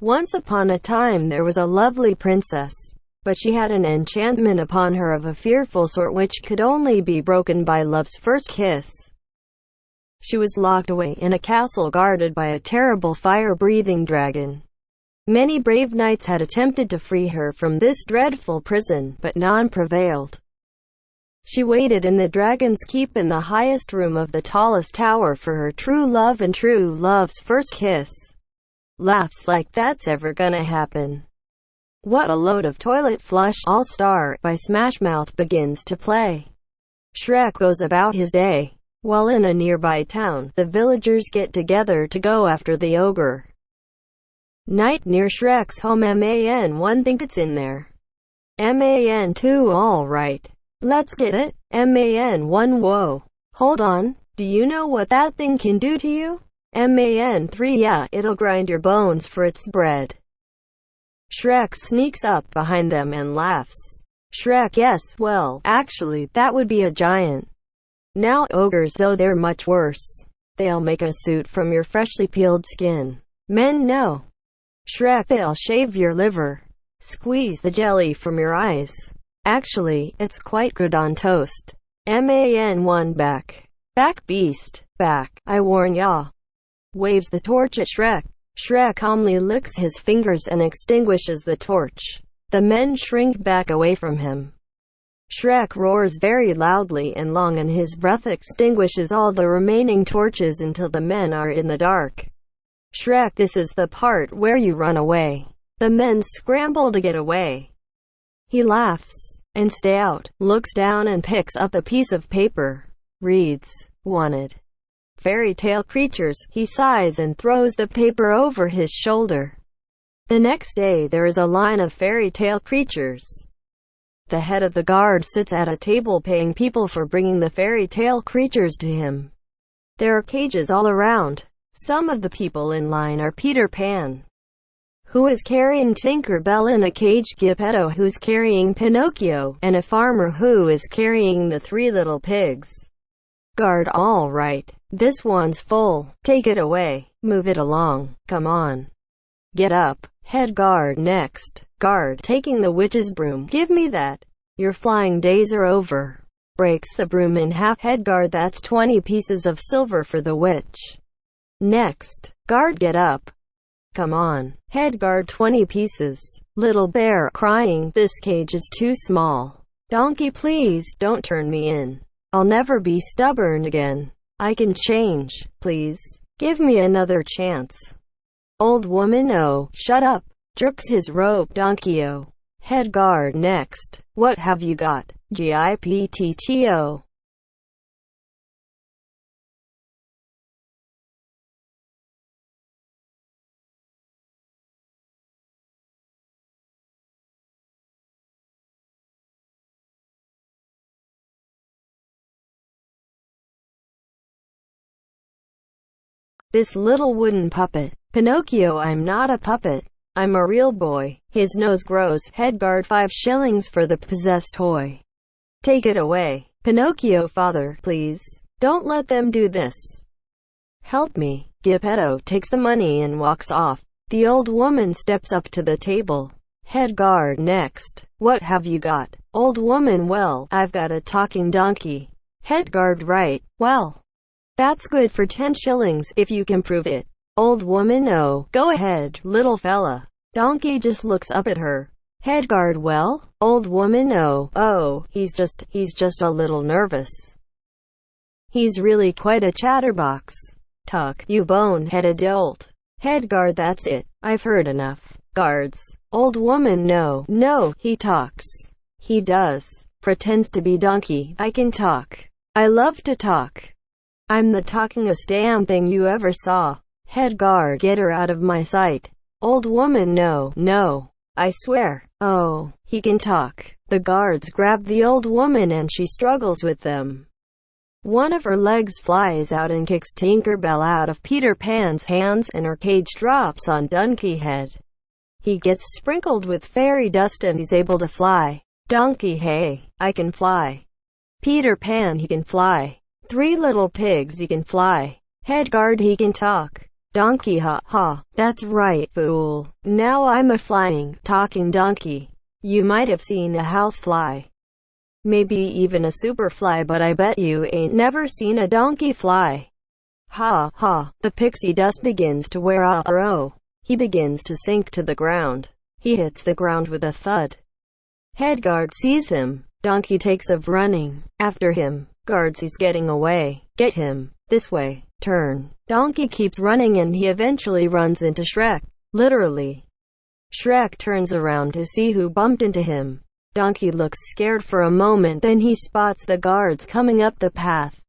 Once upon a time there was a lovely princess, but she had an enchantment upon her of a fearful sort which could only be broken by love's first kiss. She was locked away in a castle guarded by a terrible fire-breathing dragon. Many brave knights had attempted to free her from this dreadful prison, but none prevailed. She waited in the dragon's keep in the highest room of the tallest tower for her true love and true love's first kiss. Laughs like that's ever gonna happen. What a load of toilet flush. All-Star by Smash Mouth begins to play. Shrek goes about his day. While in a nearby town, the villagers get together to go after the ogre. Night near Shrek's home. Man 1 think it's in there. Man 2 alright. Let's get it. Man 1 whoa. Hold on, do you know what that thing can do to you? Man 3 yeah, it'll grind your bones for its bread. Shrek sneaks up behind them and laughs. Shrek yes, well, actually, that would be a giant. Now ogres, though, they're much worse. They'll make a suit from your freshly peeled skin. Men no. Shrek, they'll shave your liver. Squeeze the jelly from your eyes. Actually, it's quite good on toast. Man 1 back. Back beast. Back, I warn ya. Waves the torch at Shrek. Shrek calmly licks his fingers and extinguishes the torch. The men shrink back away from him. Shrek roars very loudly and long, and his breath extinguishes all the remaining torches until the men are in the dark. Shrek, this is the part where you run away. The men scramble to get away. He laughs and stay out, looks down and picks up a piece of paper. Reads, wanted. Fairy tale creatures. He sighs and throws the paper over his shoulder. The next day there is a line of fairy tale creatures. The head of the guard sits at a table paying people for bringing the fairy tale creatures to him. There are cages all around. Some of the people in line are Peter Pan, who is carrying Tinker Bell in a cage, Geppetto who's carrying Pinocchio, and a farmer who is carrying the 3 little pigs. Guard, all right, this one's full. Take it away. Move it along. Come on. Get up. Head guard next. Guard, taking the witch's broom. Give me that. Your flying days are over. Breaks the broom in half. Head guard, that's 20 pieces of silver for the witch. Next. Guard, get up. Come on. Head guard, 20 pieces. Little bear, crying, this cage is too small. Donkey, please, don't turn me in. I'll never be stubborn again. I can change, please. Give me another chance. Old woman, oh, shut up. Jerks his rope. Donkey-o. Head guard next. What have you got? Giptto. This little wooden puppet. Pinocchio, I'm not a puppet. I'm a real boy. His nose grows. Head guard, 5 shillings for the possessed toy. Take it away. Pinocchio, father, please. Don't let them do this. Help me. Geppetto takes the money and walks off. The old woman steps up to the table. Head guard next. What have you got? Old woman, well, I've got a talking donkey. Head guard, right, well, that's good for 10 shillings, if you can prove it. Old woman, oh, go ahead, little fella. Donkey just looks up at her. Head guard, well, old woman, oh, he's just a little nervous. He's really quite a chatterbox. Tuck, you bone-headed dolt. Head guard, that's it. I've heard enough. Guards. Old woman, no, he talks. He does. Pretends to be donkey. I can talk. I love to talk. I'm the talkingest damn thing you ever saw. Head guard, get her out of my sight. Old woman, no, I swear. Oh, he can talk. The guards grab the old woman and she struggles with them. One of her legs flies out and kicks Tinker Bell out of Peter Pan's hands, and her cage drops on Donkey Head. He gets sprinkled with fairy dust and he's able to fly. Donkey, hey, I can fly. Peter Pan, he can fly. 3 little pigs, he can fly. Head guard, he can talk. Donkey, ha ha. That's right, fool. Now I'm a flying, talking donkey. You might have seen a housefly. Maybe even a superfly, but I bet you ain't never seen a donkey fly. Ha ha. The pixie dust begins to wear off. Oh. He begins to sink to the ground. He hits the ground with a thud. Head guard sees him. Donkey takes off running after him. Guard sees getting away. Get him. This way. Turn. Donkey keeps running and he eventually runs into Shrek. Literally. Shrek turns around to see who bumped into him. Donkey looks scared for a moment, then he spots the guards coming up the path.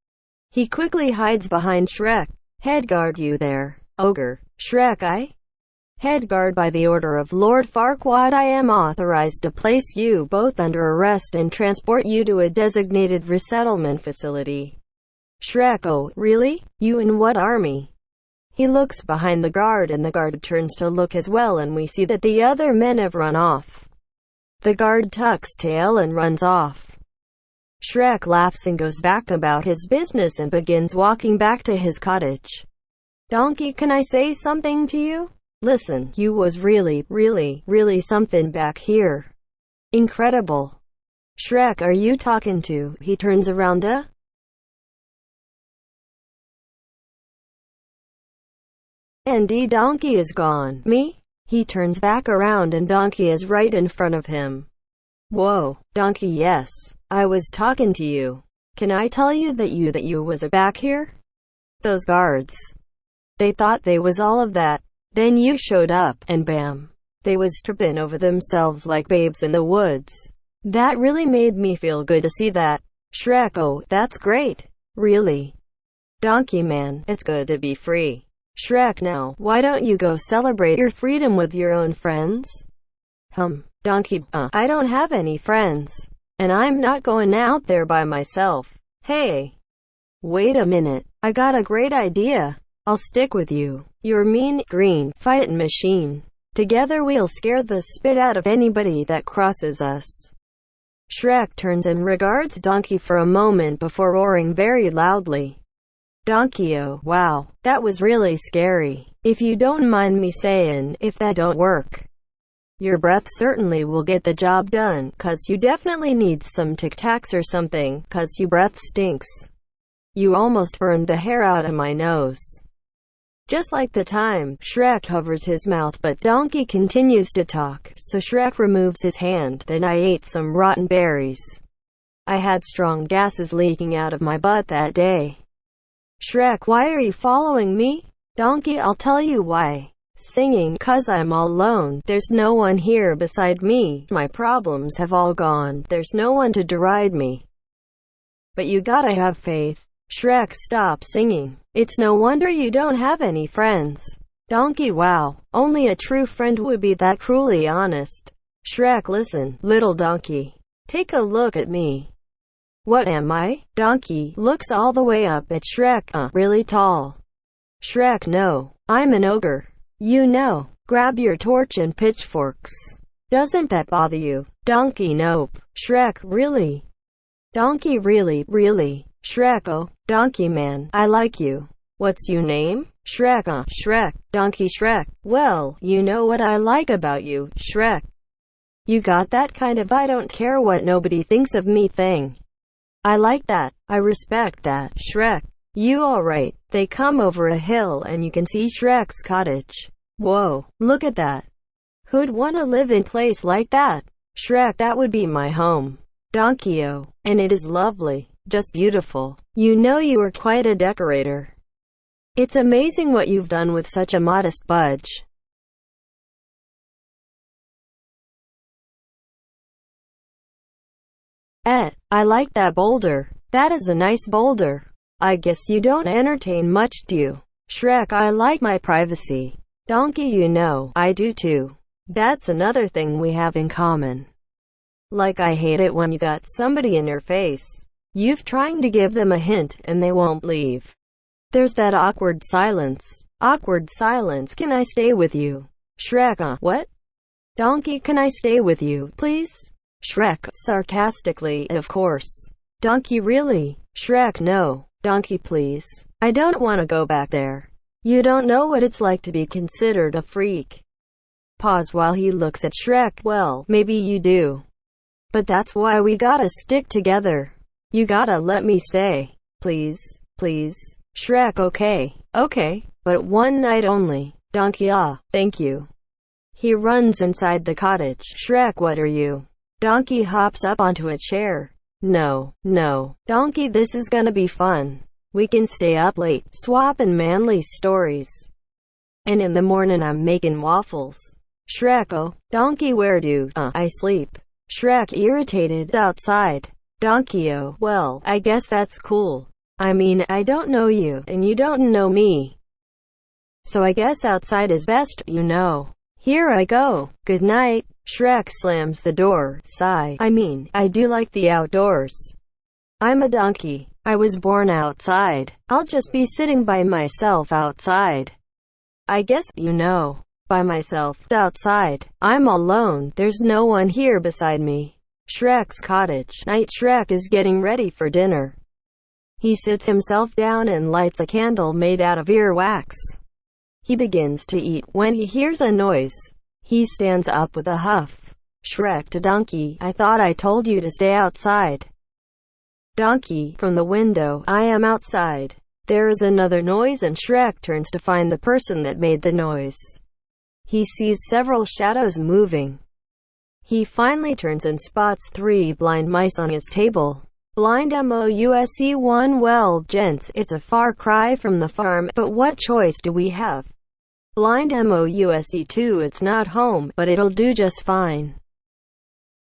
He quickly hides behind Shrek. Head guard, you there, ogre. Shrek, I? Head guard, by the order of Lord Farquaad, I am authorized to place you both under arrest and transport you to a designated resettlement facility. Shrek, oh, really? You in what army? He looks behind the guard and the guard turns to look as well, and we see that the other men have run off. The guard tucks tail and runs off. Shrek laughs and goes back about his business and begins walking back to his cottage. Donkey, can I say something to you? Listen, you was really something back here. Incredible. Shrek, are you talking to? He turns around, and Donkey is gone. Me? He turns back around and Donkey is right in front of him. Whoa, Donkey, yes. I was talking to you. Can I tell you that you was back here? Those guards. They thought they was all of that. Then you showed up, and bam. They was tripping over themselves like babes in the woods. That really made me feel good to see that. Shrek, oh, that's great. Really. Donkey man, it's good to be free. Shrek, now, why don't you go celebrate your freedom with your own friends? Donkey, I don't have any friends. And I'm not going out there by myself. Hey. Wait a minute. I got a great idea. I'll stick with you. You're mean, green, fightin' machine. Together we'll scare the spit out of anybody that crosses us. Shrek turns and regards Donkey for a moment before roaring very loudly. Donkey, oh, wow, that was really scary. If you don't mind me saying, if that don't work, your breath certainly will get the job done, 'cause you definitely need some Tic Tacs or something, 'cause your breath stinks. You almost burned the hair out of my nose. Just like the time. Shrek covers his mouth, but Donkey continues to talk, so Shrek removes his hand. Then I ate some rotten berries. I had strong gases leaking out of my butt that day. Shrek, why are you following me? Donkey, I'll tell you why. Singing, 'cause I'm all alone. There's no one here beside me. My problems have all gone. There's no one to deride me. But you gotta have faith. Shrek, stop singing. It's no wonder you don't have any friends. Donkey, wow. Only a true friend would be that cruelly honest. Shrek, listen, little donkey. Take a look at me. What am I? Donkey looks all the way up at Shrek. Really tall. Shrek, no. I'm an ogre. You know. Grab your torch and pitchforks. Doesn't that bother you? Donkey, nope. Shrek, really? Donkey, really? Shrek, oh, Donkey man, I like you. What's your name? Shrek, Shrek. Donkey, Shrek. Well, you know what I like about you, Shrek. You got that kind of I don't care what nobody thinks of me thing. I like that. I respect that, Shrek. You alright. They come over a hill and you can see Shrek's cottage. Whoa, look at that. Who'd wanna live in a place like that? Shrek, that would be my home. Donkey, oh, and it is lovely. Just beautiful. You know you are quite a decorator. It's amazing what you've done with such a modest budge. I like that boulder. That is a nice boulder. I guess you don't entertain much, do you? Shrek, I like my privacy. Donkey, you know, I do too. That's another thing we have in common. Like I hate it when you got somebody in your face. You've trying to give them a hint, and they won't leave. There's that awkward silence. Awkward silence. Can I stay with you? Shrek, what? Donkey, can I stay with you, please? Shrek, sarcastically, of course. Donkey, really? Shrek, no. Donkey, please. I don't want to go back there. You don't know what it's like to be considered a freak. Pause while he looks at Shrek. Well, maybe you do. But that's why we gotta stick together. You gotta let me stay. Please, please. Shrek, okay, okay, but one night only. Donkey, ah, thank you. He runs inside the cottage. Shrek, what are you? Donkey hops up onto a chair. No, no. Donkey, this is gonna be fun. We can stay up late, swapping manly stories. And in the morning I'm making waffles. Shrek, oh, Donkey, where do I sleep? Shrek, irritated, outside. Donkey, oh, well, I guess that's cool. I mean, I don't know you, and you don't know me. So I guess outside is best, you know. Here I go. Good night. Shrek slams the door. Sigh. I mean, I do like the outdoors. I'm a donkey. I was born outside. I'll just be sitting by myself outside. I guess, you know, by myself, outside. I'm alone. There's no one here beside me. Shrek's cottage. Night. Shrek is getting ready for dinner. He sits himself down and lights a candle made out of earwax. He begins to eat when he hears a noise. He stands up with a huff. Shrek to Donkey, I thought I told you to stay outside. Donkey, from the window, I am outside. There is another noise and Shrek turns to find the person that made the noise. He sees several shadows moving. He finally turns and spots 3 blind mice on his table. Blind mouse 1. Well, gents, it's a far cry from the farm, but what choice do we have? Blind mouse 2. It's not home, but it'll do just fine.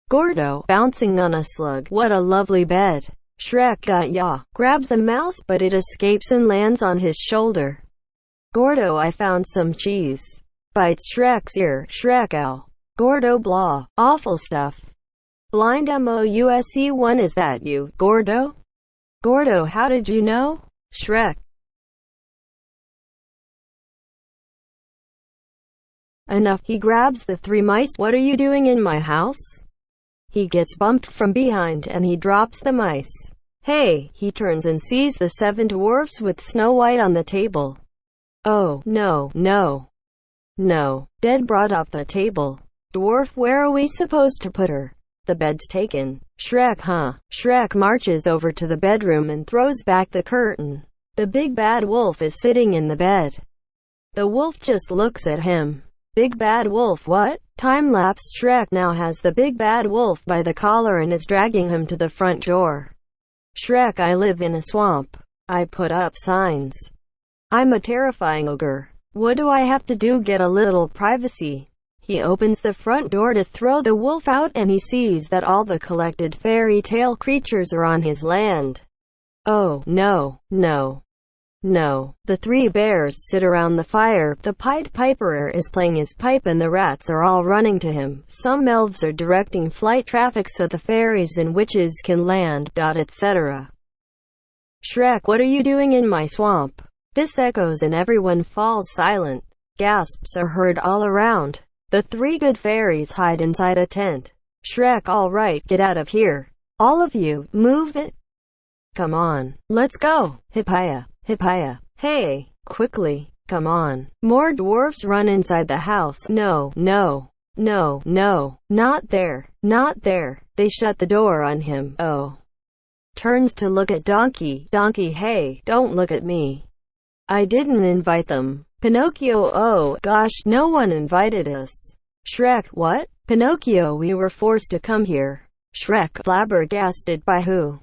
Gordo, bouncing on a slug. What a lovely bed. Shrek, yeah, grabs a mouse, but it escapes and lands on his shoulder. Gordo, I found some cheese. Bites Shrek's ear. Shrek, ow. Gordo, blah, awful stuff. Blind mouse 1. Is that you, Gordo? Gordo, how did you know? Shrek. Enough. He grabs the 3 mice. What are you doing in my house? He gets bumped from behind and he drops the mice. Hey! He turns and sees the 7 dwarfs with Snow White on the table. Oh, no, no, no. Dead, brought off the table. Dwarf, where are we supposed to put her? The bed's taken. Shrek, huh? Shrek marches over to the bedroom and throws back the curtain. The big bad wolf is sitting in the bed. The wolf just looks at him. Big bad wolf, what? Time-lapse. Shrek now has the big bad wolf by the collar and is dragging him to the front door. Shrek, I live in a swamp. I put up signs. I'm a terrifying ogre. What do I have to do? Get a little privacy. He opens the front door to throw the wolf out and he sees that all the collected fairy tale creatures are on his land. Oh, no, no, no. The 3 bears sit around the fire. The Pied Piper is playing his pipe and the rats are all running to him. Some elves are directing flight traffic so the fairies and witches can land, etc. Shrek, what are you doing in my swamp? This echoes and everyone falls silent. Gasps are heard all around. The 3 good fairies hide inside a tent. Shrek, all right, get out of here. All of you, move it. Come on, let's go. Hippia, hippia. Hey, quickly, come on. More dwarfs run inside the house. No, no, no, no, not there, not there. They shut the door on him. Oh. Turns to look at Donkey. Donkey, hey, don't look at me. I didn't invite them. Pinocchio, oh, gosh, no one invited us. Shrek, what? Pinocchio, we were forced to come here. Shrek, flabbergasted by who?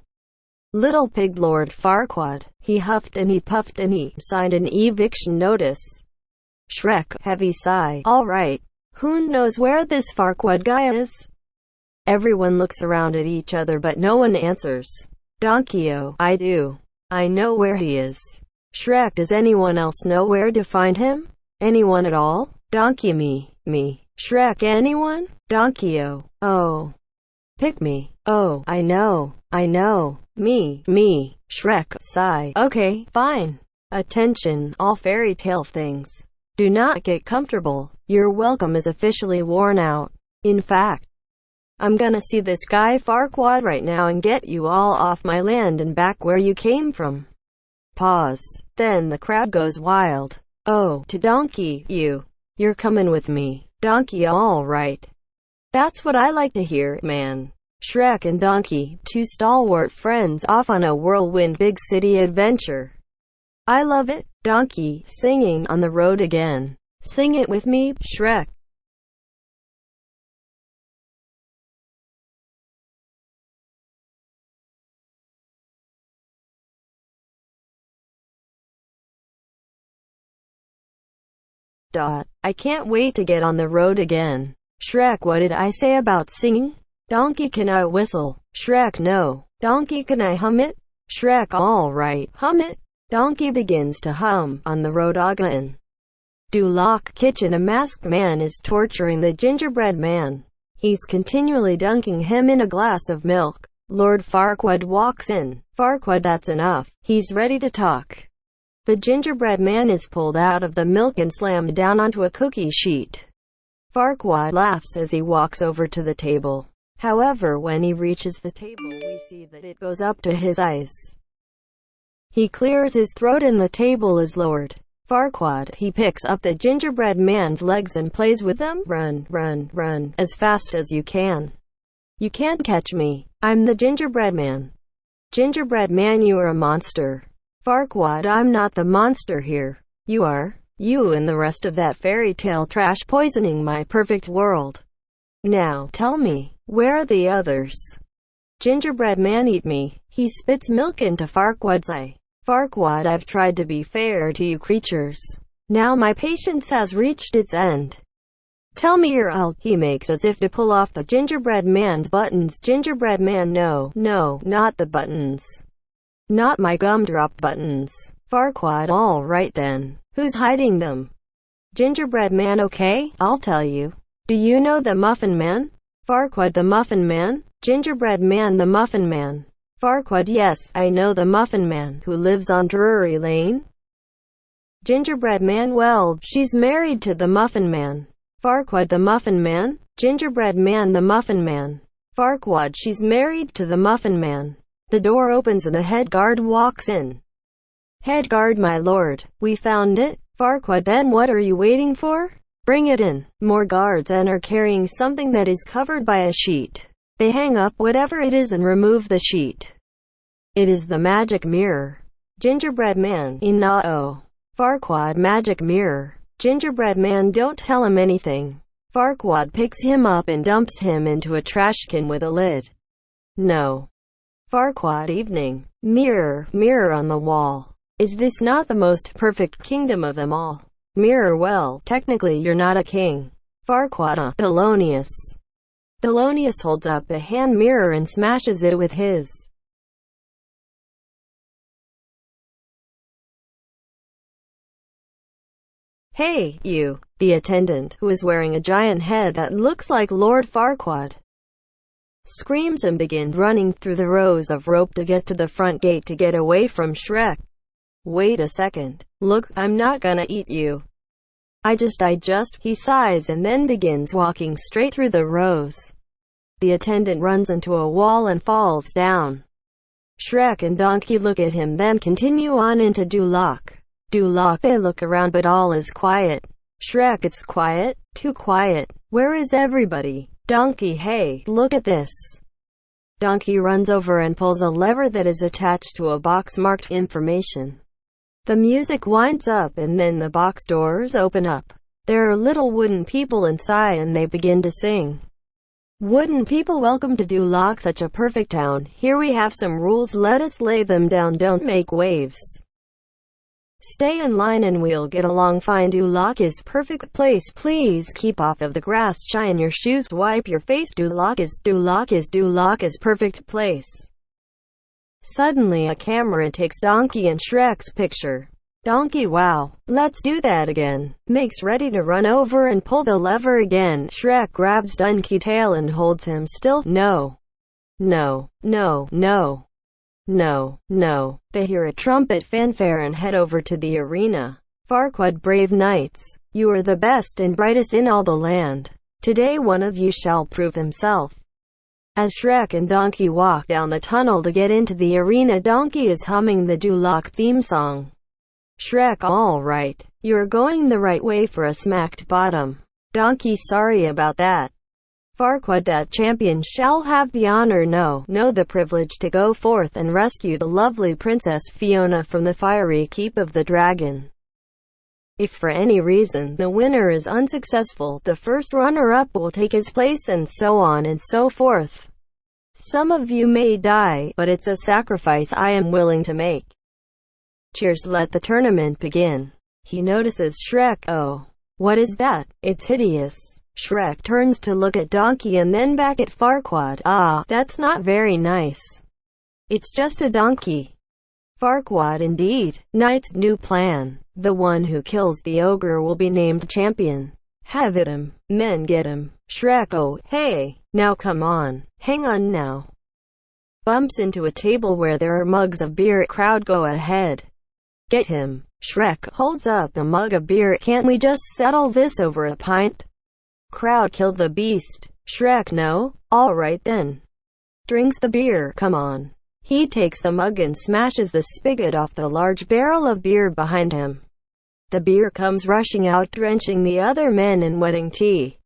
Little Pig Lord Farquaad. He huffed and he puffed and he signed an eviction notice. Shrek, heavy sigh. All right. Who knows where this Farquaad guy is? Everyone looks around at each other but no one answers. Donkey, oh, I do. I know where he is. Shrek, does anyone else know where to find him? Anyone at all? Donkey, me. Shrek, anyone? Donkey, oh. Pick me. Oh, I know. Me. Shrek, sigh. Okay, fine. Attention, all fairy tale things. Do not get comfortable. Your welcome is officially worn out. In fact, I'm gonna see this guy Farquaad right now and get you all off my land and back where you came from. Pause. Then the crowd goes wild. Oh, to Donkey, you're coming with me. Donkey, alright. That's what I like to hear, man. Shrek and Donkey, two stalwart friends off on a whirlwind big city adventure. I love it. Donkey, singing on the road again. Sing it with me, Shrek. I can't wait to get on the road again. Shrek, what did I say about singing? Donkey, can I whistle? Shrek, no. Donkey, can I hum it? Shrek, alright, hum it. Donkey begins to hum on the road again. Duloc kitchen. A masked man is torturing the gingerbread man. He's continually dunking him in a glass of milk. Lord Farquaad walks in. Farquaad, that's enough. He's ready to talk. The gingerbread man is pulled out of the milk and slammed down onto a cookie sheet. Farquaad laughs as he walks over to the table. However, when he reaches the table, we see that it goes up to his eyes. He clears his throat and the table is lowered. Farquaad, he picks up the gingerbread man's legs and plays with them. Run, run, run, as fast as you can. You can't catch me. I'm the gingerbread man. Gingerbread man, you are a monster. Farquaad, I'm not the monster here. You are. You and the rest of that fairy tale trash poisoning my perfect world. Now, tell me, where are the others? Gingerbread man, eat me. He spits milk into Farquaad's eye. Farquaad, I've tried to be fair to you creatures. Now my patience has reached its end. Tell me or I'll. He makes as if to pull off the gingerbread man's buttons. Gingerbread man, no, no, not the buttons. Not my gumdrop buttons. Farquaad, all right then. Who's hiding them? Gingerbread man, okay, I'll tell you. Do you know the Muffin Man? Farquaad, the Muffin Man? Gingerbread man, the Muffin Man. Farquaad, yes, I know the Muffin Man, who lives on Drury Lane. Gingerbread man, well, she's married to the Muffin Man. Farquaad, the Muffin Man? Gingerbread man, the Muffin Man. Farquaad, she's married to the Muffin Man. The door opens and the head guard walks in. Head guard, my lord, we found it. Farquaad, then what are you waiting for? Bring it in. More guards enter carrying something that is covered by a sheet. They hang up whatever it is and remove the sheet. It is the magic mirror. Gingerbread man, Inao. Farquaad, magic mirror. Gingerbread man, don't tell him anything. Farquaad picks him up and dumps him into a trash can with a lid. No. Farquaad, evening. Mirror, mirror on the wall. Is this not the most perfect kingdom of them all? Mirror, well, technically you're not a king. Farquaad, Thelonious. Thelonious holds up a hand mirror and smashes it with his. Hey, you. The attendant, who is wearing a giant head that looks like Lord Farquaad, screams and begins running through the rows of rope to get to the front gate to get away from Shrek. Wait a second. Look, I'm not gonna eat you. I just, he sighs and then begins walking straight through the rows. The attendant runs into a wall and falls down. Shrek and Donkey look at him, then continue on into Duloc. Duloc, they look around but all is quiet. Shrek, it's quiet, too quiet. Where is everybody? Donkey, hey, look at this. Donkey runs over and pulls a lever that is attached to a box marked information. The music winds up and then the box doors open up. There are little wooden people inside and they begin to sing. Wooden people, welcome to Duloc, such a perfect town. Here we have some rules, let us lay them down, don't make waves. Stay in line and we'll get along fine. Duloc is perfect place, please keep off of the grass, shine your shoes, wipe your face. Duloc is perfect place. Suddenly a camera takes Donkey and Shrek's picture. Donkey, wow, let's do that again. Makes ready to run over and pull the lever again. Shrek grabs Donkey's tail and holds him still. No. No. No. No. No. No. They hear a trumpet fanfare and head over to the arena. Farquaad, brave knights, you are the best and brightest in all the land. Today one of you shall prove himself. As Shrek and Donkey walk down the tunnel to get into the arena, Donkey is humming the Duloc theme song. Shrek, all right. You're going the right way for a smacked bottom. Donkey, sorry about that. Farquaad, that champion shall have the honor, no, the privilege to go forth and rescue the lovely Princess Fiona from the fiery keep of the dragon. If for any reason the winner is unsuccessful, the first runner-up will take his place, and so on and so forth. Some of you may die, but it's a sacrifice I am willing to make. Cheers, let the tournament begin. He notices Shrek. Oh, what is that? It's hideous. Shrek turns to look at Donkey and then back at Farquaad. Ah, that's not very nice. It's just a donkey. Farquaad, indeed. Knight's new plan. The one who kills the ogre will be named champion. Have at him. Men, get him. Shrek, oh, hey, now come on. Hang on now. Bumps into a table where there are mugs of beer. Crowd, go ahead. Get him. Shrek holds up a mug of beer. Can't we just settle this over a pint? Crowd, kill the beast. Shrek, no? Alright then. Drinks the beer. Come on. He takes the mug and smashes the spigot off the large barrel of beer behind him. The beer comes rushing out, drenching the other men and wetting tea.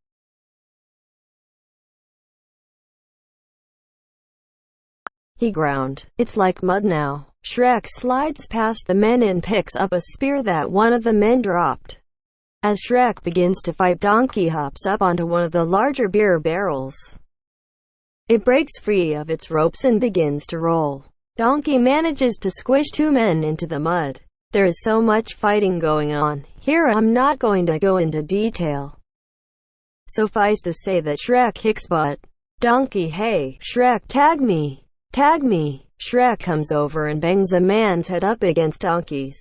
He ground. It's like mud now. Shrek slides past the men and picks up a spear that one of the men dropped. As Shrek begins to fight, Donkey hops up onto one of the larger beer barrels. It breaks free of its ropes and begins to roll. Donkey manages to squish two men into the mud. There is so much fighting going on here, I'm not going to go into detail. Suffice to say that Shrek kicks butt. Donkey, hey, Shrek, tag me. Tag me. Shrek comes over and bangs a man's head up against Donkey's.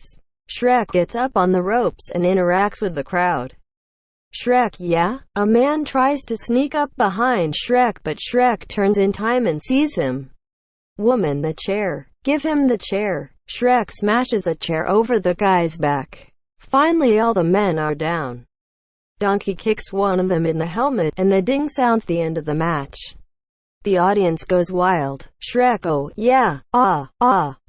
Shrek gets up on the ropes and interacts with the crowd. Shrek, yeah? A man tries to sneak up behind Shrek, but Shrek turns in time and sees him. Woman, the chair. Give him the chair. Shrek smashes a chair over the guy's back. Finally all the men are down. Donkey kicks one of them in the helmet, and the ding sounds the end of the match. The audience goes wild. Shrek, oh, yeah,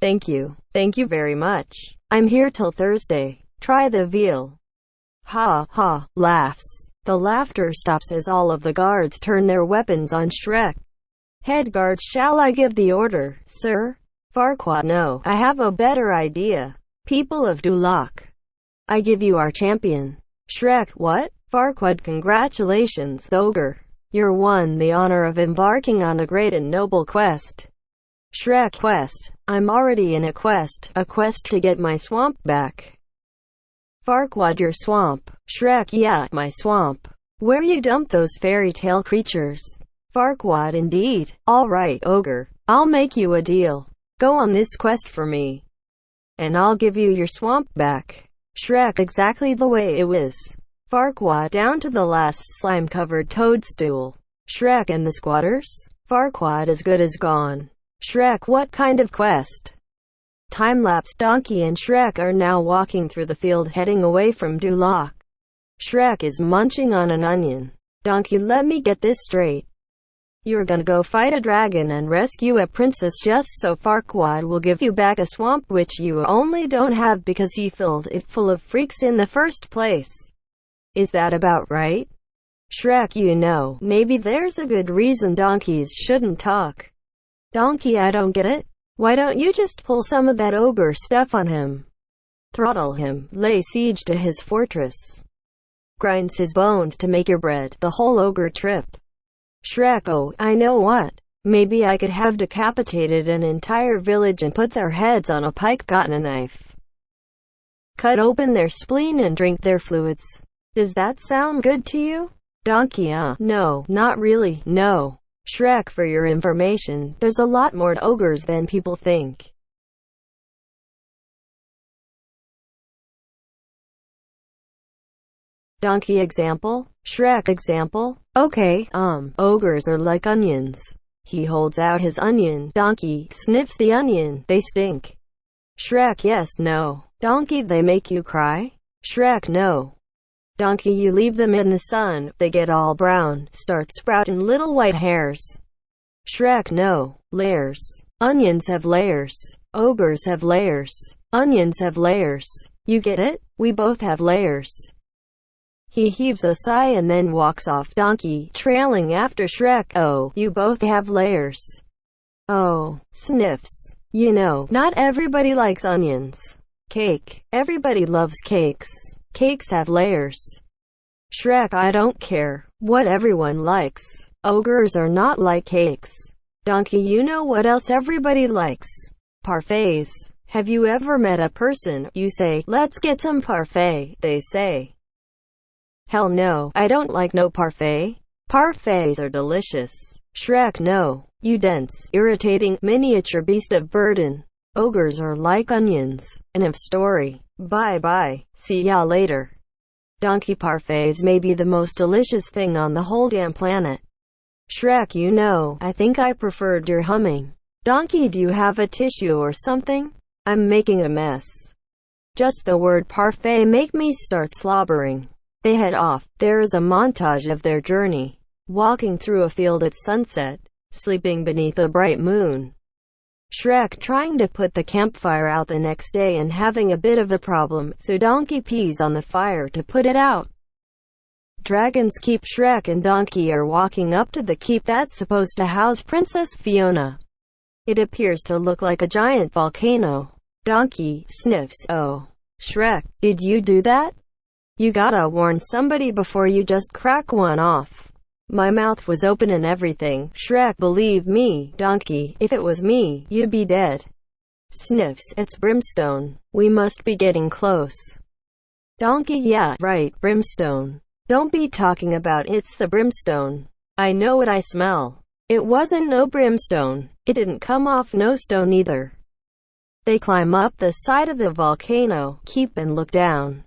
thank you very much. I'm here till Thursday. Try the veal. Ha ha, laughs. The laughter stops as all of the guards turn their weapons on Shrek. Head guard, shall I give the order, sir? Farquaad, no, I have a better idea. People of Duloc, I give you our champion. Shrek, what? Farquaad, congratulations, ogre. You're won the honor of embarking on a great and noble quest. Shrek, quest? I'm already in a quest to get my swamp back. Farquaad, your swamp? Shrek, yeah, my swamp. Where you dump those fairy tale creatures. Farquaad, indeed. Alright, ogre. I'll make you a deal. Go on this quest for me, and I'll give you your swamp back. Shrek, exactly the way it was. Farquaad, down to the last slime-covered toadstool. Shrek, and the squatters? Farquaad, as good as gone. Shrek, what kind of quest? Time-lapse. Donkey and Shrek are now walking through the field heading away from Duloc. Shrek is munching on an onion. Donkey, let me get this straight. You're gonna go fight a dragon and rescue a princess just so Farquaad will give you back a swamp which you only don't have because he filled it full of freaks in the first place. Is that about right? Shrek, you know, maybe there's a good reason donkeys shouldn't talk. Donkey, I don't get it. Why don't you just pull some of that ogre stuff on him? Throttle him, lay siege to his fortress. Grinds his bones to make your bread, the whole ogre trip. Shrek, oh, I know what. Maybe I could have decapitated an entire village and put their heads on a pike, gotten a knife, cut open their spleen and drink their fluids. Does that sound good to you? Donkey, no, not really, no. Shrek, for your information, there's a lot more to ogres than people think. Donkey, example? Shrek, example? Okay, ogres are like onions. He holds out his onion. Donkey sniffs the onion. They stink. Shrek, yes, no. Donkey, they make you cry? Shrek, no. Donkey, you leave them in the sun, they get all brown, start sprouting little white hairs. Shrek, no. Layers. Onions have layers. Ogres have layers. Onions have layers. You get it? We both have layers. He heaves a sigh and then walks off. Donkey, trailing after Shrek. Oh, you both have layers. Oh, sniffs. You know, not everybody likes onions. Cake. Everybody loves cakes. Cakes have layers. Shrek, I don't care what everyone likes. Ogres are not like cakes. Donkey, you know what else everybody likes? Parfaits. Have you ever met a person, you say, let's get some parfait, they say, hell no, I don't like no parfait. Parfaits are delicious. Shrek, no, you dense, irritating, miniature beast of burden. Ogres are like onions. End of story. Bye bye. See ya later. Donkey, parfaits may be the most delicious thing on the whole damn planet. Shrek, you know, I think I preferred your humming. Donkey, do you have a tissue or something? I'm making a mess. Just the word parfait make me start slobbering. They head off. There is a montage of their journey. Walking through a field at sunset. Sleeping beneath a bright moon. Shrek trying to put the campfire out the next day and having a bit of a problem, so Donkey pees on the fire to put it out. Dragon's Keep. Shrek and Donkey are walking up to the keep that's supposed to house Princess Fiona. It appears to look like a giant volcano. Donkey sniffs. Oh, Shrek, did you do that? You gotta warn somebody before you just crack one off. My mouth was open and everything. Shrek, believe me, Donkey, if it was me, you'd be dead. Sniffs. It's brimstone. We must be getting close. Donkey, yeah, right, brimstone. Don't be talking about it's the brimstone. I know what I smell. It wasn't no brimstone. It didn't come off no stone either. They climb up the side of the volcano, keep and look down.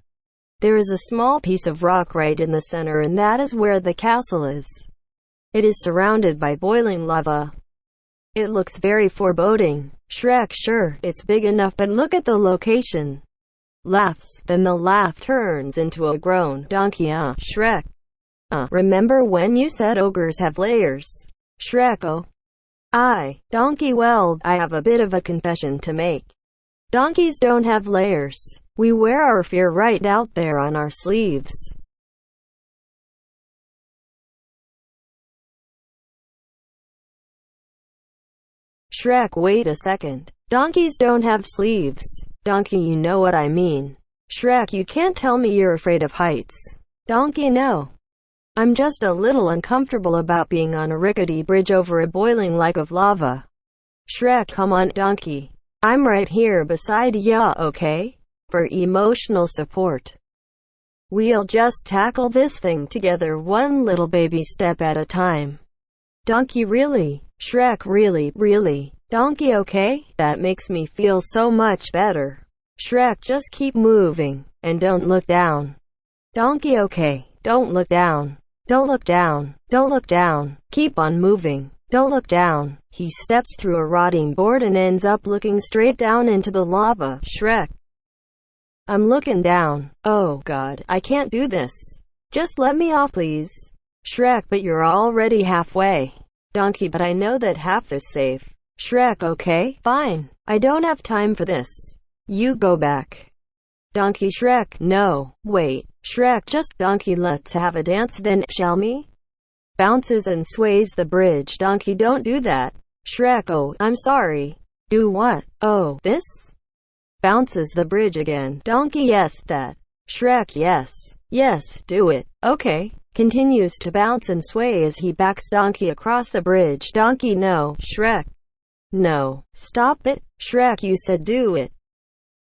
There is a small piece of rock right in the center and that is where the castle is. It is surrounded by boiling lava. It looks very foreboding. Shrek, sure, it's big enough but look at the location. Laughs, then the laugh turns into a groan. Donkey, Shrek. Remember when you said ogres have layers? Shrek, oh. Donkey, well, I have a bit of a confession to make. Donkeys don't have layers. We wear our fear right out there on our sleeves. Shrek, wait a second. Donkeys don't have sleeves. Donkey, you know what I mean. Shrek, you can't tell me you're afraid of heights. Donkey, no. I'm just a little uncomfortable about being on a rickety bridge over a boiling lake of lava. Shrek, come on, Donkey. I'm right here beside ya, okay? For emotional support. We'll just tackle this thing together, one little baby step at a time. Donkey, really? Shrek, really? Donkey, okay? That makes me feel so much better. Shrek, just keep moving, and don't look down. Donkey, okay, don't look down. Don't look down. Don't look down. Keep on moving. Don't look down. He steps through a rotting board and ends up looking straight down into the lava. Shrek. I'm looking down. Oh God, I can't do this. Just let me off, please. Shrek, but you're already halfway. Donkey, but I know that half is safe. Shrek, okay, fine. I don't have time for this. You go back. Donkey, Shrek, no, wait. Shrek, just Donkey, let's have a dance then, shall we? Bounces and sways the bridge. Donkey, don't do that. Shrek, oh, I'm sorry. Do what? Oh, this? Bounces the bridge again. Donkey, yes, that. Shrek, yes, do it. Okay. Continues to bounce and sway as he backs Donkey across the bridge. Donkey, no. Shrek. No. Stop it. Shrek, you said do it.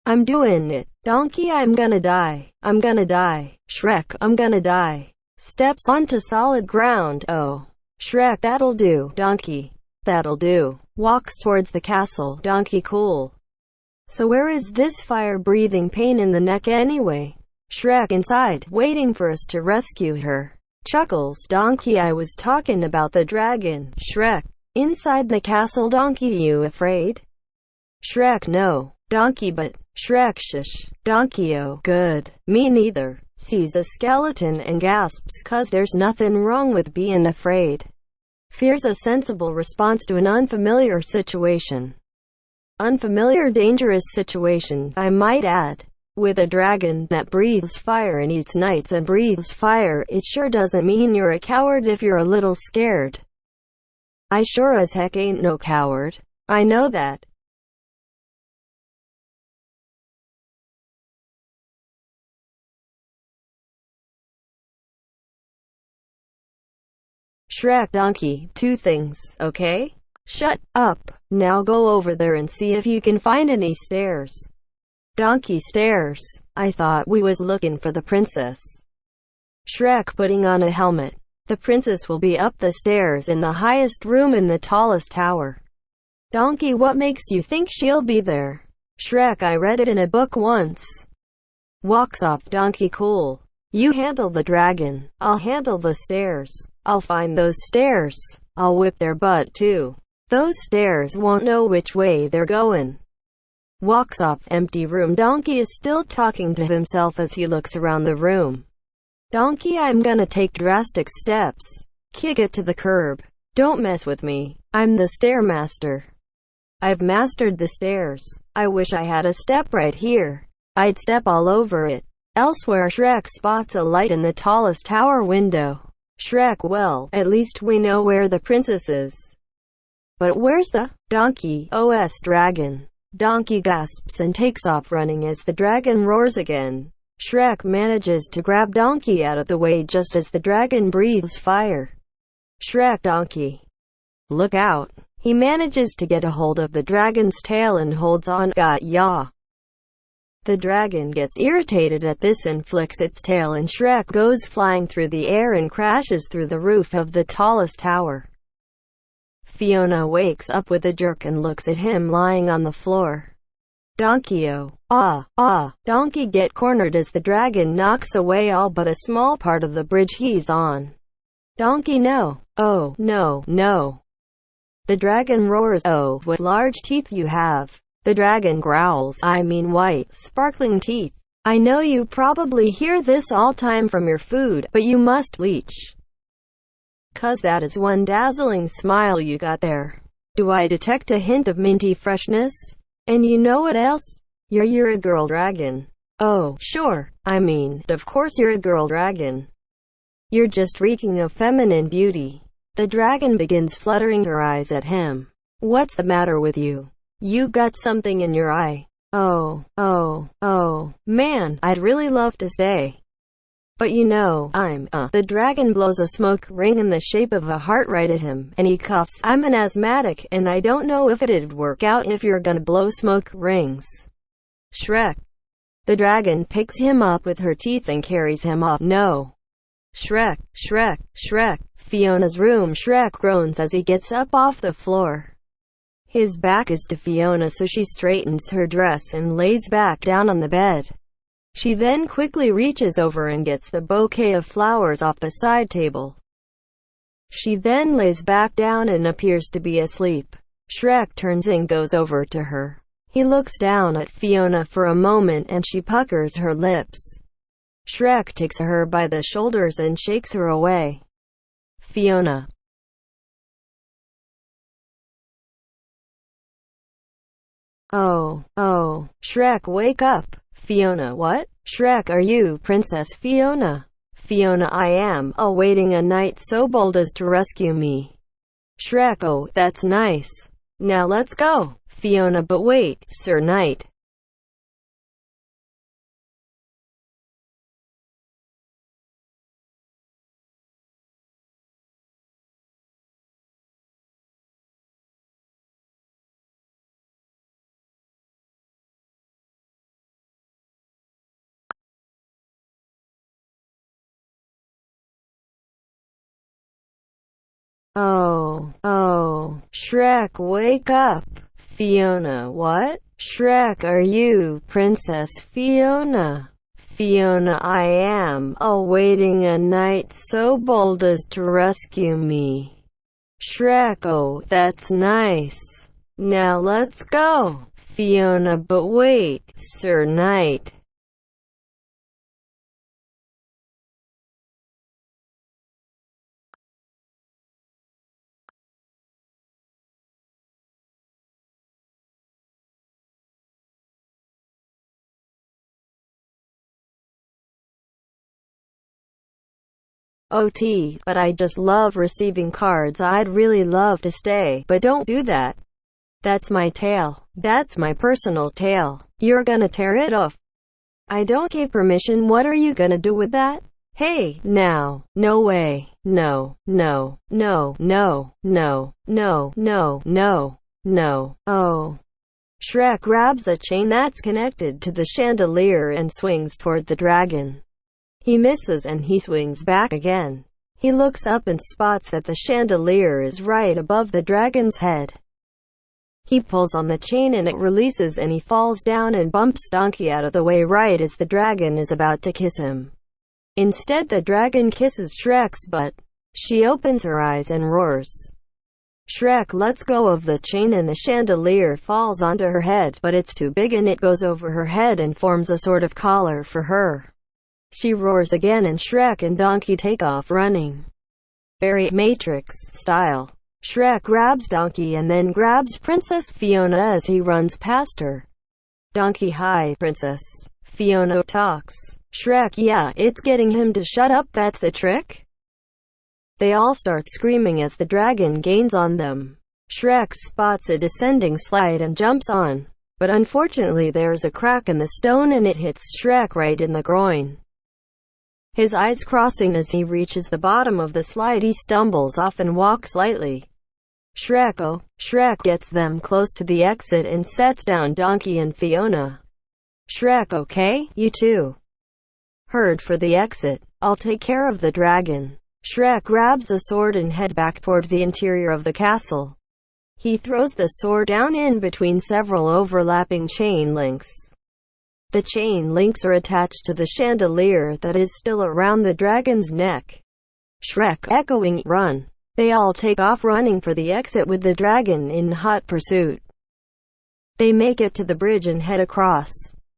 I'm doing it. Donkey, I'm gonna die. I'm gonna die. Shrek, I'm gonna die. Steps onto solid ground. Oh. Shrek, that'll do. Donkey. That'll do. Walks towards the castle. Donkey, cool. So where is this fire-breathing pain in the neck anyway? Shrek, inside, waiting for us to rescue her. Chuckles. Donkey, I was talking about the dragon. Shrek. Inside the castle. Donkey, you afraid? Shrek, no. Donkey, but. Shrek, shush. Donkey, oh, good. Me neither. Sees a skeleton and gasps, 'cause there's nothing wrong with being afraid. Fear's a sensible response to an unfamiliar situation. Unfamiliar, dangerous situation, I might add. With a dragon that breathes fire and eats knights and breathes fire, it sure doesn't mean you're a coward if you're a little scared. I sure as heck ain't no coward. I know that. Shrek, donkey, two things, okay? Shut up. Now go over there and see if you can find any stairs. Donkey, stairs. I thought we was looking for the princess. Shrek, putting on a helmet. The princess will be up the stairs in the highest room in the tallest tower. Donkey, what makes you think she'll be there? Shrek, I read it in a book once. Walks off. Donkey, cool. You handle the dragon. I'll handle the stairs. I'll find those stairs. I'll whip their butt too. Those stairs won't know which way they're going. Walks off. Empty room. Donkey is still talking to himself as he looks around the room. Donkey, I'm gonna take drastic steps. Kick it to the curb. Don't mess with me. I'm the stairmaster. I've mastered the stairs. I wish I had a step right here. I'd step all over it. Elsewhere, Shrek spots a light in the tallest tower window. Shrek, well, at least we know where the princess is. But where's the donkey? OS dragon. Donkey gasps and takes off running as the dragon roars again. Shrek manages to grab Donkey out of the way just as the dragon breathes fire. Shrek, donkey, look out. He manages to get a hold of the dragon's tail and holds on. Got ya. The dragon gets irritated at this and flicks its tail, and Shrek goes flying through the air and crashes through the roof of the tallest tower. Fiona wakes up with a jerk and looks at him lying on the floor. Donkey, oh, Donkey, get cornered as the dragon knocks away all but a small part of the bridge he's on. Donkey, no. Oh, no, no. The dragon roars, oh, what large teeth you have. The dragon growls, I mean white, sparkling teeth. I know you probably hear this all time from your food, but you must leech. 'Cause that is one dazzling smile you got there. Do I detect a hint of minty freshness? And you know what else? You're a girl dragon. Oh, sure. I mean, of course you're a girl dragon. You're just reeking of feminine beauty. The dragon begins fluttering her eyes at him. What's the matter with you? You got something in your eye. Oh, man, I'd really love to stay. But you know, The dragon blows a smoke ring in the shape of a heart right at him, and he coughs. I'm an asthmatic, and I don't know if it'd work out if you're gonna blow smoke rings. Shrek. The dragon picks him up with her teeth and carries him off. No. Shrek, Shrek, Shrek. Fiona's room. Shrek groans as he gets up off the floor. His back is to Fiona, so she straightens her dress and lays back down on the bed. She then quickly reaches over and gets the bouquet of flowers off the side table. She then lays back down and appears to be asleep. Shrek turns and goes over to her. He looks down at Fiona for a moment and she puckers her lips. Shrek takes her by the shoulders and shakes her away. Fiona. Oh, Shrek, wake up. Fiona, what? Shrek, are you Princess Fiona? Fiona, I am, awaiting a knight so bold as to rescue me. Shrek, oh, that's nice. Now let's go. Fiona, but wait, Sir Knight. Shrek, wake up. Fiona, what? Shrek, are you Princess Fiona? Fiona, I am, awaiting a knight so bold as to rescue me. Shrek, oh, that's nice. Now let's go. Fiona, but wait, Sir Knight. OT, but I just love receiving cards. I'd really love to stay, but don't do that. That's my tail. That's my personal tail. You're gonna tear it off. I don't give permission. What are you gonna do with that? Hey, now. No way. No, no, no, no, no, no, no, no, no. Oh. Shrek grabs a chain that's connected to the chandelier and swings toward the dragon. He misses and he swings back again. He looks up and spots that the chandelier is right above the dragon's head. He pulls on the chain and it releases and he falls down and bumps Donkey out of the way right as the dragon is about to kiss him. Instead, the dragon kisses Shrek's butt. She opens her eyes and roars. Shrek lets go of the chain and the chandelier falls onto her head, but it's too big and it goes over her head and forms a sort of collar for her. She roars again and Shrek and Donkey take off running. Very Matrix style. Shrek grabs Donkey and then grabs Princess Fiona as he runs past her. Donkey, hi, Princess. Fiona talks. Shrek, yeah, it's getting him to shut up, that's the trick? They all start screaming as the dragon gains on them. Shrek spots a descending slide and jumps on. But unfortunately there's a crack in the stone and it hits Shrek right in the groin. His eyes crossing as he reaches the bottom of the slide, he stumbles off and walks lightly. Shrek gets them close to the exit and sets down Donkey and Fiona. Shrek, okay? You too. Heard for the exit. I'll take care of the dragon. Shrek grabs a sword and heads back toward the interior of the castle. He throws the sword down in between several overlapping chain links. The chain links are attached to the chandelier that is still around the dragon's neck. Shrek echoing, run. They all take off running for the exit with the dragon in hot pursuit. They make it to the bridge and head across.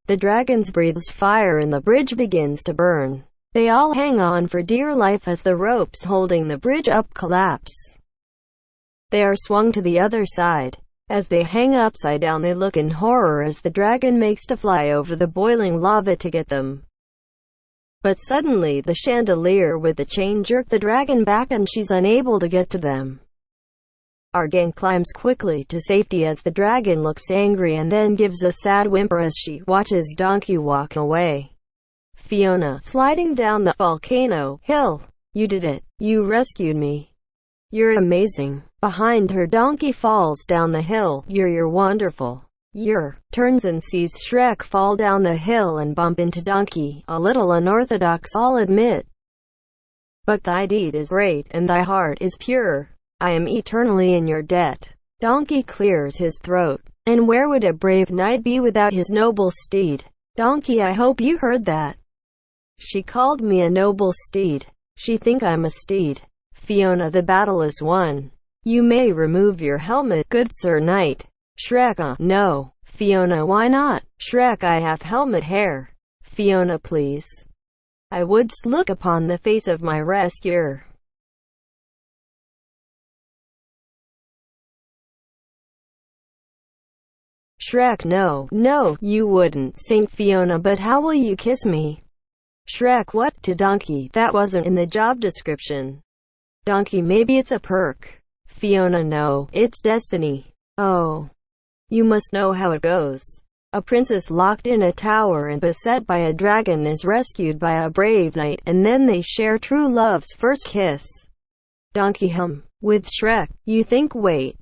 The dragon breathes fire and the bridge begins to burn. They all hang on for dear life as the ropes holding the bridge up collapse. They are swung to the other side. As they hang upside down, they look in horror as the dragon makes to fly over the boiling lava to get them. But suddenly the chandelier with the chain jerks the dragon back and she's unable to get to them. Our gang climbs quickly to safety as the dragon looks angry and then gives a sad whimper as she watches Donkey walk away. Fiona, sliding down the volcano hill. You did it. You rescued me. You're amazing. Behind her, Donkey falls down the hill. You're wonderful. Turns and sees Shrek fall down the hill and bump into Donkey. A little unorthodox, I'll admit. But thy deed is great, and thy heart is pure. I am eternally in your debt. Donkey clears his throat. And where would a brave knight be without his noble steed? Donkey, I hope you heard that. She called me a noble steed. She think I'm a steed. Fiona, the battle is won. You may remove your helmet, good sir knight. Shrek, no. Fiona, why not? Shrek, I have helmet hair. Fiona, please. I would look upon the face of my rescuer. Shrek, no, you wouldn't, Saint Fiona, but how will you kiss me? Shrek, what? To Donkey, that wasn't in the job description. Donkey, maybe it's a perk. Fiona, no, it's destiny. Oh. You must know how it goes. A princess locked in a tower and beset by a dragon is rescued by a brave knight, and then they share true love's first kiss. Donkey, with Shrek. You think, wait.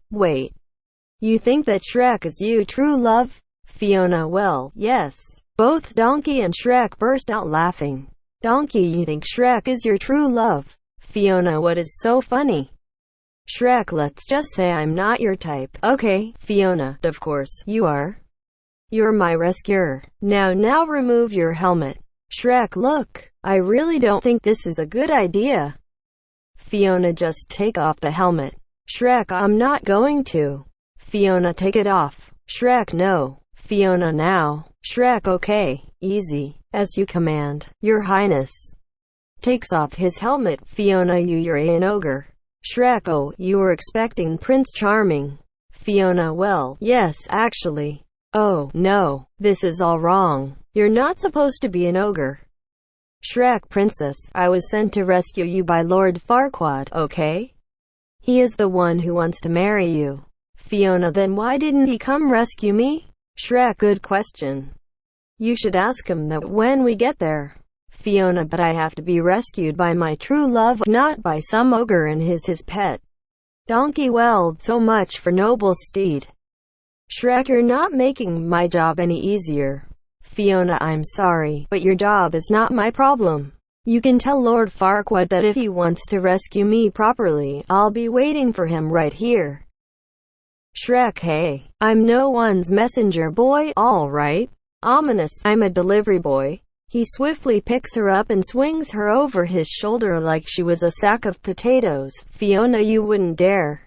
You think that Shrek is you true love? Fiona, well, yes. Both Donkey and Shrek burst out laughing. Donkey, you think Shrek is your true love? Fiona, what is so funny? Shrek, let's just say I'm not your type. Okay, Fiona, of course, you are. You're my rescuer. Now remove your helmet. Shrek, look, I really don't think this is a good idea. Fiona, just take off the helmet. Shrek, I'm not going to. Fiona, take it off. Shrek, no. Fiona, now. Shrek, okay, easy, as you command, your highness. Takes off his helmet. Fiona, you're an ogre. Shrek, oh, you were expecting Prince Charming. Fiona, well, yes, actually. Oh, no, this is all wrong. You're not supposed to be an ogre. Shrek, princess, I was sent to rescue you by Lord Farquaad, okay? He is the one who wants to marry you. Fiona, then why didn't he come rescue me? Shrek, good question. You should ask him that when we get there. Fiona, but I have to be rescued by my true love, not by some ogre and his pet donkey. Well, so much for noble steed. Shrek, you're not making my job any easier. Fiona, I'm sorry, but your job is not my problem. You can tell Lord Farquaad that if he wants to rescue me properly, I'll be waiting for him right here. Shrek, hey, I'm no one's messenger boy, alright? Ominous, I'm a delivery boy. He swiftly picks her up and swings her over his shoulder like she was a sack of potatoes. Fiona, you wouldn't dare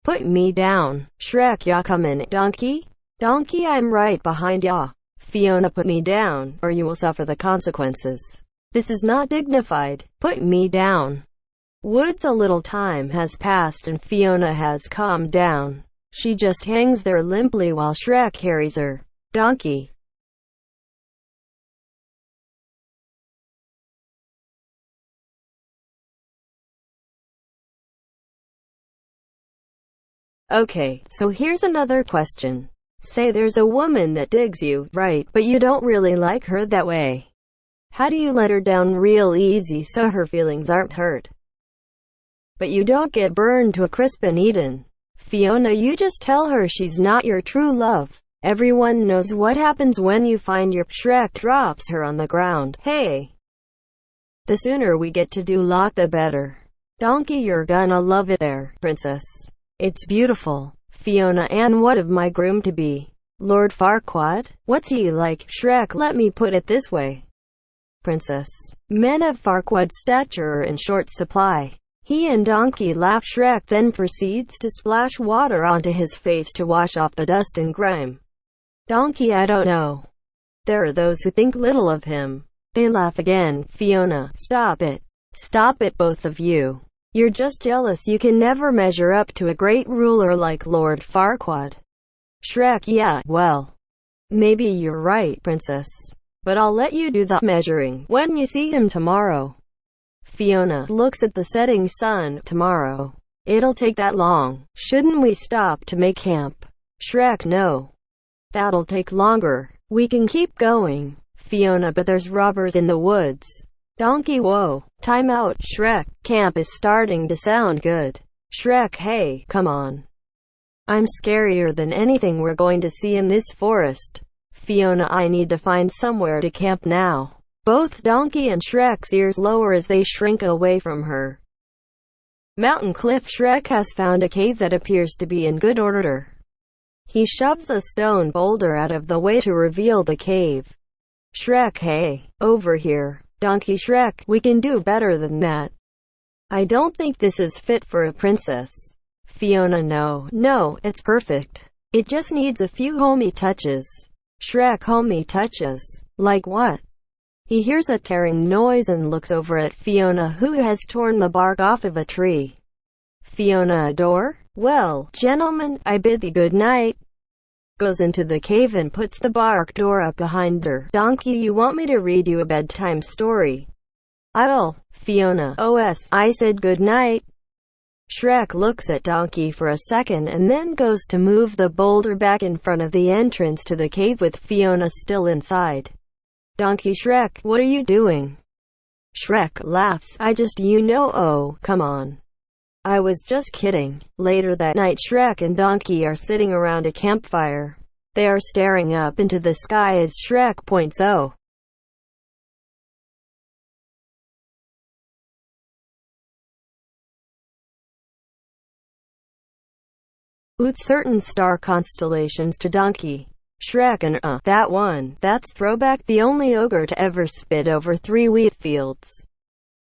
put me down. Shrek, ya comin', donkey? Donkey, I'm right behind ya. Fiona, put me down, or you will suffer the consequences. This is not dignified. Put me down. Woods. A little time has passed and Fiona has calmed down. She just hangs there limply while Shrek carries her. Donkey. Okay, so here's another question. Say there's a woman that digs you, right, but you don't really like her that way. How do you let her down real easy so her feelings aren't hurt, but you don't get burned to a crisp and eaten? Fiona, you just tell her she's not your true love. Everyone knows what happens when you find your Shrek drops her on the ground. Hey, the sooner we get to do lock the better. Donkey, you're gonna love it there, princess. It's beautiful. Fiona, and what of my groom-to-be? Lord Farquaad? What's he like? Shrek, let me put it this way. Princess, men of Farquaad's stature are in short supply. He and Donkey laugh. Shrek then proceeds to splash water onto his face to wash off the dust and grime. Donkey, I don't know. There are those who think little of him. They laugh again. Fiona, stop it. Stop it, both of you. You're just jealous you can never measure up to a great ruler like Lord Farquaad. Shrek, yeah, well, maybe you're right, princess. But I'll let you do the measuring when you see him tomorrow. Fiona looks at the setting sun. Tomorrow? It'll take that long. Shouldn't we stop to make camp? Shrek, no. That'll take longer. We can keep going. Fiona, but there's robbers in the woods. Donkey, whoa. Time out. Shrek, camp is starting to sound good. Shrek, hey, come on. I'm scarier than anything we're going to see in this forest. Fiona, I need to find somewhere to camp now. Both Donkey and Shrek's ears lower as they shrink away from her. Mountain cliff. Shrek has found a cave that appears to be in good order. He shoves a stone boulder out of the way to reveal the cave. Shrek, hey, over here. Donkey, Shrek, we can do better than that. I don't think this is fit for a princess. Fiona, no, it's perfect. It just needs a few homey touches. Shrek, homey touches? Like what? He hears a tearing noise and looks over at Fiona, who has torn the bark off of a tree. Fiona, a door? Well, gentlemen, I bid thee good night. Goes into the cave and puts the bark door up behind her. Donkey, you want me to read you a bedtime story? I'll. Fiona, I said good night. Shrek looks at Donkey for a second and then goes to move the boulder back in front of the entrance to the cave with Fiona still inside. Donkey, Shrek, what are you doing? Shrek laughs. Oh, come on. I was just kidding. Later that night, Shrek and Donkey are sitting around a campfire. They are staring up into the sky as Shrek points out certain star constellations to Donkey. Shrek, and that one, that's Throwback, the only ogre to ever spit over 3 wheat fields.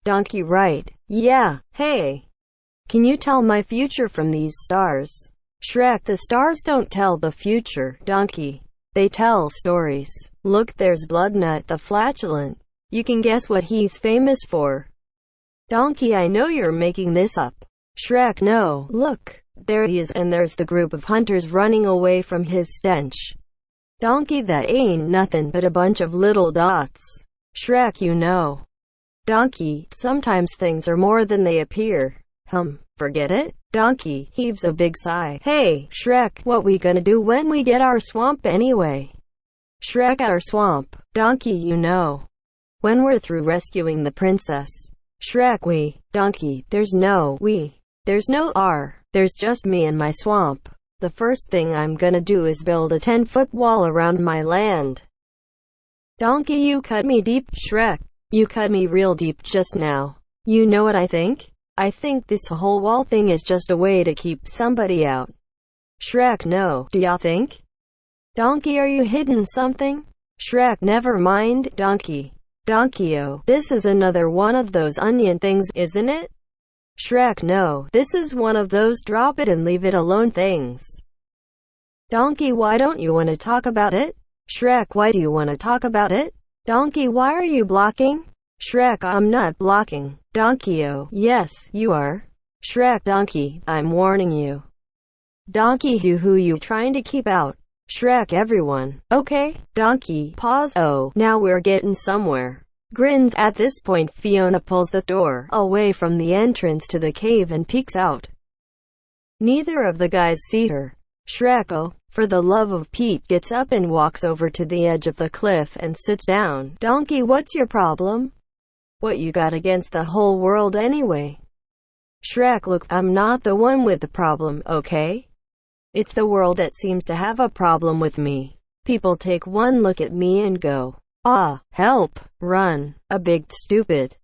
Donkey, right. Yeah, hey. Can you tell my future from these stars? Shrek, the stars don't tell the future, Donkey. They tell stories. Look, there's Bloodnut the flatulent. You can guess what he's famous for. Donkey, I know you're making this up. Shrek, no, look. There he is, and there's the group of hunters running away from his stench. Donkey, that ain't nothing but a bunch of little dots. Shrek, you know. Donkey, sometimes things are more than they appear. Forget it? Donkey heaves a big sigh. Hey, Shrek, what we gonna do when we get our swamp anyway? Shrek, our swamp. Donkey, you know. When we're through rescuing the princess. Shrek, we. Donkey, there's no we. There's no R. There's just me and my swamp. The first thing I'm gonna do is build a 10-foot wall around my land. Donkey, you cut me deep. Shrek, you cut me real deep just now. You know what I think? I think this whole wall thing is just a way to keep somebody out. Shrek, no. Do ya think? Donkey, are you hidden something? Shrek, never mind. Donkey. Donkey, oh, this is another one of those onion things, isn't it? Shrek, no, this is one of those drop it and leave it alone things. Donkey, why don't you want to talk about it? Shrek, why do you want to talk about it? Donkey, why are you blocking? Shrek, I'm not blocking. Donkey, oh, yes, you are. Shrek, Donkey, I'm warning you. Donkey, who you trying to keep out? Shrek, everyone. Okay. Donkey, pause. Oh, now we're getting somewhere. Grins. At this point, Fiona pulls the door away from the entrance to the cave and peeks out. Neither of the guys see her. Shrek, oh, for the love of Pete, gets up and walks over to the edge of the cliff and sits down. Donkey, what's your problem? What you got against the whole world anyway? Shrek, look, I'm not the one with the problem, okay? It's the world that seems to have a problem with me. People take one look at me and go, ah, help, run, a big stupid,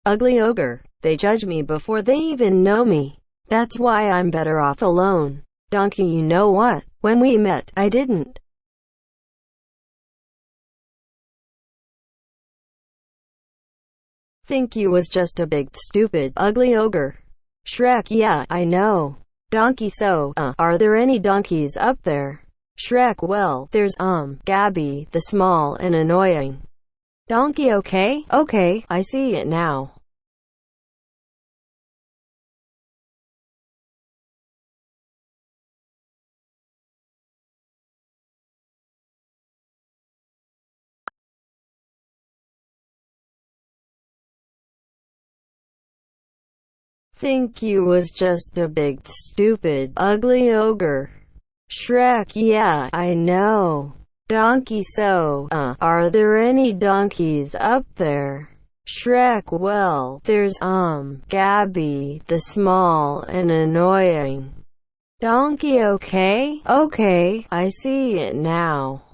ugly ogre. They judge me before they even know me. That's why I'm better off alone. Donkey, you know what? When we met, I didn't think you was just a big stupid, ugly ogre. Shrek, yeah, I know. Donkey, so, are there any donkeys up there? Shrek, well, there's, Gabby, the small and annoying donkey. Okay, I see it now. Think you was just a big stupid, ugly ogre. Shrek, yeah, I know. Donkey, so, are there any donkeys up there? Shrek, well, there's, Gabby, the small and annoying donkey. Okay, I see it now.